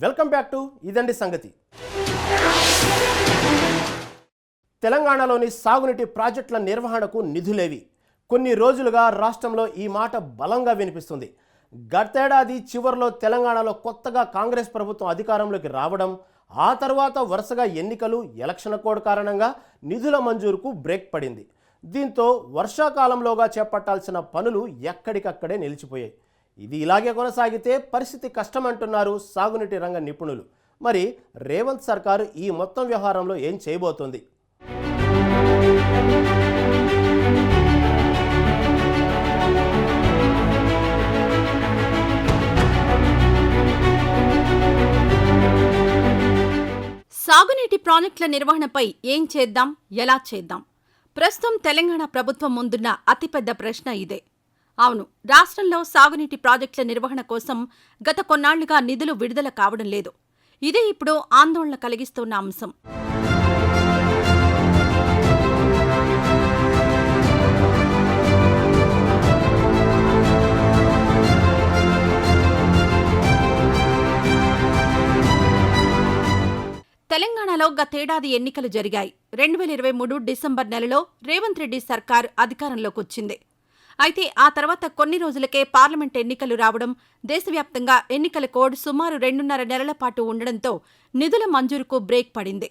Welcome back to ఇదండి సంగతి. తెలంగాణలోని సాగునీటి ప్రాజెక్టుల నిర్వహణకు నిధులేవి? కొన్ని రోజులుగా రాష్ట్రంలో ఈ మాట బలంగా వినిపిస్తుంది. గతేడాది చివరిలో తెలంగాణలో కొత్తగా కాంగ్రెస్ ప్రభుత్వం అధికారంలోకి రావడం, ఆ తర్వాత వరుసగా ఎన్నికలు, ఎలక్షన్ కోడ్ కారణంగా నిధుల మంజూరుకు బ్రేక్ పడింది. దీంతో వర్షాకాలంలోగా చేపట్టాల్సిన పనులు ఎక్కడికక్కడే నిలిచిపోయాయి. ఇది ఇలాగే కొనసాగితే పరిస్థితి కష్టమంటున్నారు సాగునీటి రంగ నిపుణులు. మరి రేవంత్ సర్కారు ఈ మొత్తం వ్యవహారంలో ఏం చేయబోతోంది? సాగునీటి ప్రాజెక్టుల నిర్వహణపై ఏం చేద్దాం, ఎలా చేద్దాం? ప్రస్తుతం తెలంగాణ ప్రభుత్వం ముందున్న అతిపెద్ద ప్రశ్న ఇదే. అవును, రాష్ట్రంలో సాగునీటి ప్రాజెక్టుల నిర్వహణ కోసం గత కొన్నాళ్లుగా నిధులు విడుదల కావడం లేదు. ఇదే ఇప్పుడు ఆందోళన కలిగిస్తున్న అంశం. తెలంగాణలో గతేడాది ఎన్నికలు జరిగాయి. 2023 డిసెంబర్ నెలలో రేవంత్ రెడ్డి సర్కార్ అధికారంలోకొచ్చింది. అయితే ఆ తర్వాత కొన్ని రోజులకే పార్లమెంట్ ఎన్నికలు రావడం, దేశవ్యాప్తంగా ఎన్నికల కోడ్ సుమారు 2.5 నెలల పాటు ఉండడంతో నిధుల మంజూరుకు బ్రేక్ పడింది.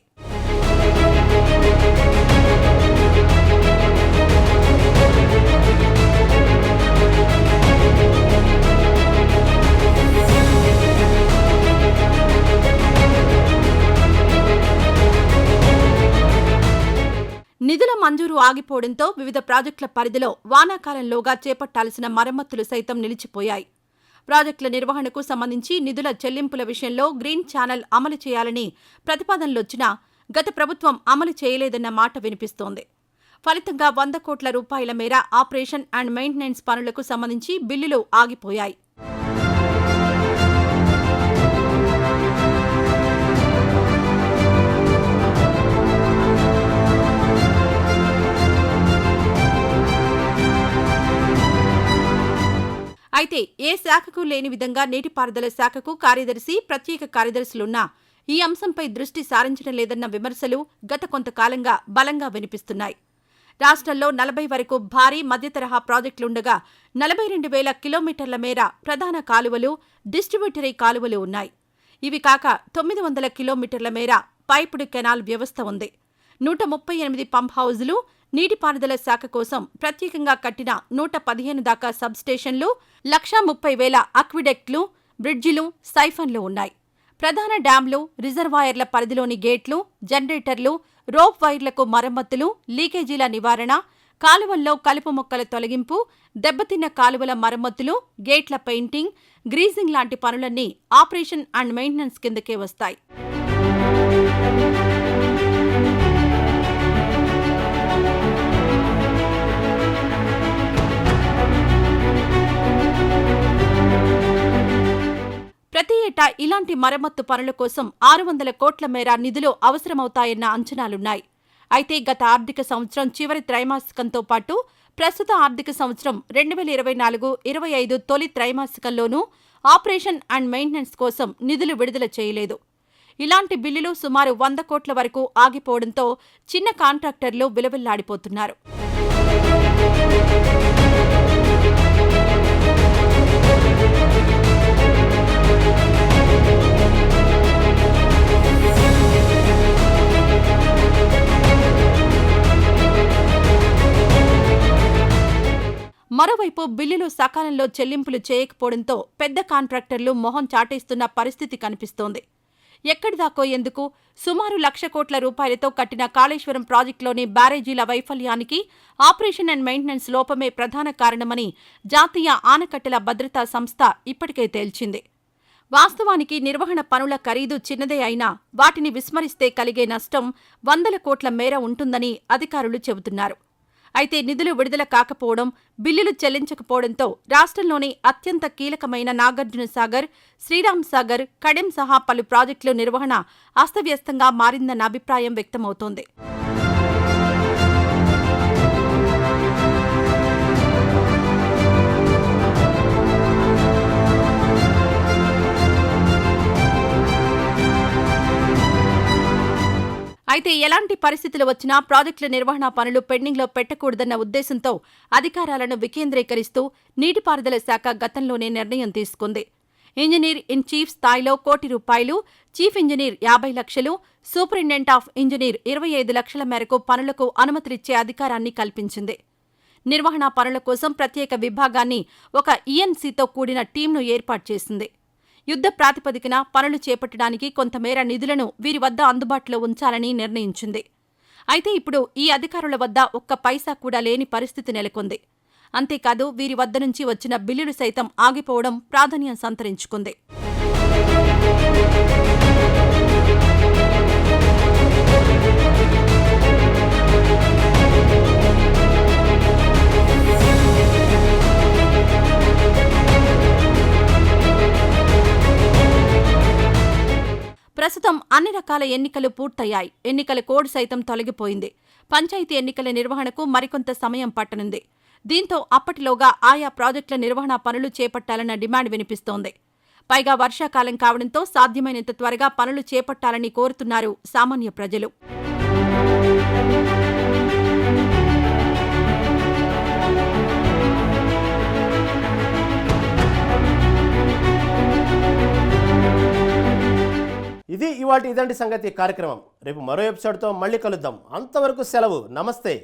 నిధుల మంజూరు ఆగిపోవడంతో వివిధ ప్రాజెక్టుల పరిధిలో వానాకాలంలోగా చేపట్టాల్సిన మరమ్మతులు సైతం నిలిచిపోయాయి. ప్రాజెక్టుల నిర్వహణకు సంబంధించి నిధుల చెల్లింపుల విషయంలో గ్రీన్ ఛానల్ అమలు చేయాలని ప్రతిపాదనలొచ్చినా గత ప్రభుత్వం అమలు చేయలేదన్న మాట వినిపిస్తోంది. ఫలితంగా 100 కోట్ల రూపాయల మేర ఆపరేషన్ అండ్ మెయింటెనెన్స్ పనులకు సంబంధించి బిల్లులు ఆగిపోయాయి. అయితే ఏ శాఖకు లేని విధంగా నీటిపారుదల శాఖకు కార్యదర్శి, ప్రత్యేక కార్యదర్శులున్నా ఈ అంశంపై దృష్టి సారించడం లేదన్న విమర్శలు గత కొంతకాలంగా బలంగా వినిపిస్తున్నాయి. రాష్ట్రంలో 40 వరకు భారీ, మధ్యతరహా ప్రాజెక్టులుండగా 42,000 కిలోమీటర్ల మేర ప్రధాన కాలువలు, డిస్ట్రిబ్యూటరీ కాలువలు ఉన్నాయి. ఇవి కాక 900 కిలోమీటర్ల మేర పైపుడు కెనాల్ వ్యవస్థ ఉంది. 138 పంప్ హౌజులు, నీటిపారుదల శాఖ కోసం ప్రత్యేకంగా కట్టిన 115 దాకా సబ్స్టేషన్లు, 130,000 అక్విడక్ట్లు, బ్రిడ్జిలు, సైఫన్లు ఉన్నాయి. ప్రధాన డ్యాంలు, రిజర్వాయర్ల పరిధిలోని గేట్లు, జనరేటర్లు, రోప్ వైర్లకు మరమ్మతులు, లీకేజీల నివారణ, కాలువల్లో కలుపు మొక్కల తొలగింపు, దెబ్బతిన్న కాలువల మరమ్మతులు, గేట్ల పెయింటింగ్, గ్రీజింగ్ లాంటి పనులన్నీ ఆపరేషన్ అండ్ మెయింటెనెన్స్ కిందకే వస్తాయి. ప్రతి ఏటా ఇలాంటి మరమ్మత్తు పనుల కోసం 600 కోట్ల మేర నిధులు అవసరమవుతాయన్న అంచనాలున్నాయి. అయితే గత ఆర్థిక సంవత్సరం చివరి త్రైమాసికంతో పాటు ప్రస్తుత ఆర్థిక సంవత్సరం 2024-25 తొలి త్రైమాసికంలోనూ ఆపరేషన్ అండ్ మెయింటెనెన్స్ కోసం నిధులు విడుదల చేయలేదు. ఇలాంటి బిల్లులు సుమారు 100 కోట్ల వరకు ఆగిపోవడంతో చిన్న కాంట్రాక్టర్లు విలవిల్లాడిపోతున్నారు. మరోవైపు బిల్లులు సకాలంలో చెల్లింపులు చేయకపోవడంతో పెద్ద కాంట్రాక్టర్లు మొహం చాటేస్తున్న పరిస్థితి కనిపిస్తోంది. ఎక్కడిదాకో ఎందుకు? సుమారు 1,00,000 కోట్ల రూపాయలతో కట్టిన కాళేశ్వరం ప్రాజెక్టులోని బ్యారేజీల వైఫల్యానికి ఆపరేషన్ అండ్ మెయింటెనెన్స్ లోపమే ప్రధాన కారణమని జాతీయ ఆనకట్టల భద్రతా సంస్థ ఇప్పటికే తేల్చింది. వాస్తవానికి నిర్వహణ పనుల ఖరీదు చిన్నదే అయినా వాటిని విస్మరిస్తే కలిగే నష్టం 100 కోట్ల మేర ఉంటుందని అధికారులు చెబుతున్నారు. అయితే నిధులు విడుదల కాకపోవడం, బిల్లులు చెల్లించకపోవడంతో రాష్ట్రంలోని అత్యంత కీలకమైన నాగార్జునసాగర్, శ్రీరామ్ సాగర్, కడెం సహా పలు ప్రాజెక్టుల నిర్వహణ అస్తవ్యస్తంగా మారిందన్న అభిప్రాయం వ్యక్తమవుతోంది. అయితే ఎలాంటి పరిస్థితులు వచ్చినా ప్రాజెక్టుల నిర్వహణ పనులు పెండింగ్లో పెట్టకూడదన్న ఉద్దేశంతో అధికారాలను వికేంద్రీకరిస్తూ నీటిపారుదల శాఖ గతంలోనే నిర్ణయం తీసుకుంది. ఇంజనీర్ ఇన్ చీఫ్ స్థాయిలో ₹1,00,00,000, చీఫ్ ఇంజనీర్ 50 లక్షలు, సూపరింటెండెంట్ ఆఫ్ ఇంజనీర్ 25 లక్షల మేరకు పనులకు అనుమతులిచ్చే అధికారాన్ని కల్పించింది. నిర్వహణ పనుల కోసం ప్రత్యేక విభాగాన్ని, ఒక ఈఎన్సీతో కూడిన టీంను ఏర్పాటు చేసింది. యుద్ధ ప్రాతిపదికన పనులు చేపట్టడానికి కొంతమేర నిధులను వీరి వద్ద అందుబాటులో ఉంచాలని నిర్ణయించింది. అయితే ఇప్పుడు ఈ అధికారుల వద్ద ఒక్క పైసా కూడా లేని పరిస్థితి నెలకొంది. అంతేకాదు వీరి వద్ద నుంచి వచ్చిన బిల్లులు సైతం ఆగిపోవడం ప్రాధాన్యం సంతరించుకుంది. ప్రస్తుతం అన్ని రకాల ఎన్నికలు పూర్తయ్యాయి. ఎన్నికల కోడ్ సైతం తొలగిపోయింది. పంచాయతీ ఎన్నికల నిర్వహణకు మరికొంత సమయం పట్టనుంది. దీంతో అప్పటిలోగా ఆయా ప్రాజెక్టుల నిర్వహణ పనులు చేపట్టాలన్న డిమాండ్ వినిపిస్తోంది. పైగా వర్షాకాలం కావడంతో సాధ్యమైనంత త్వరగా పనులు చేపట్టాలని కోరుతున్నారు సామాన్య ప్రజలు. ఇది ఇవాల్టి ఇదండి సంగతి కార్యక్రమం. రేపు మరో ఎపిసోడ్తో మళ్ళీ కలుద్దాం. అంతవరకు సెలవు. నమస్తే.